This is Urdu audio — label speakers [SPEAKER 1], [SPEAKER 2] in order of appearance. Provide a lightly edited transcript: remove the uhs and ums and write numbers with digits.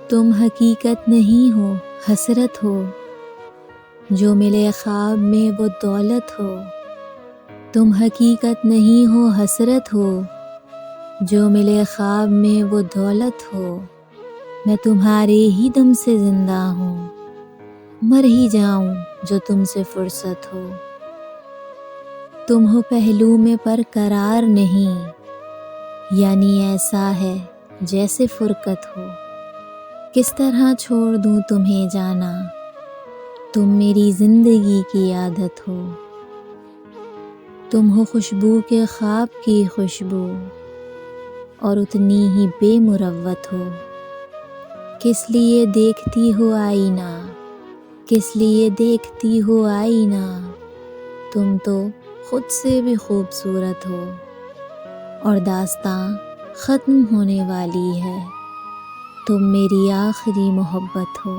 [SPEAKER 1] تم حقیقت نہیں ہو، حسرت ہو، جو ملے خواب میں وہ دولت ہو۔ تم حقیقت نہیں ہو، حسرت ہو، جو ملے خواب میں وہ دولت ہو۔ میں تمہارے ہی دم سے زندہ ہوں، مر ہی جاؤں جو تم سے فرصت ہو۔ تم ہو پہلو میں پر قرار نہیں، یعنی ایسا ہے جیسے فرقت ہو۔ کس طرح چھوڑ دوں تمہیں جانا، تم میری زندگی کی عادت ہو۔ تم ہو خوشبو کے خواب کی خوشبو، اور اتنی ہی بے مروت ہو۔ کس لیے دیکھتی ہو آئینہ، کس لیے دیکھتی ہو آئینہ، تم تو خود سے بھی خوبصورت ہو۔ اور داستاں ختم ہونے والی ہے، تم میری آخری محبت ہو۔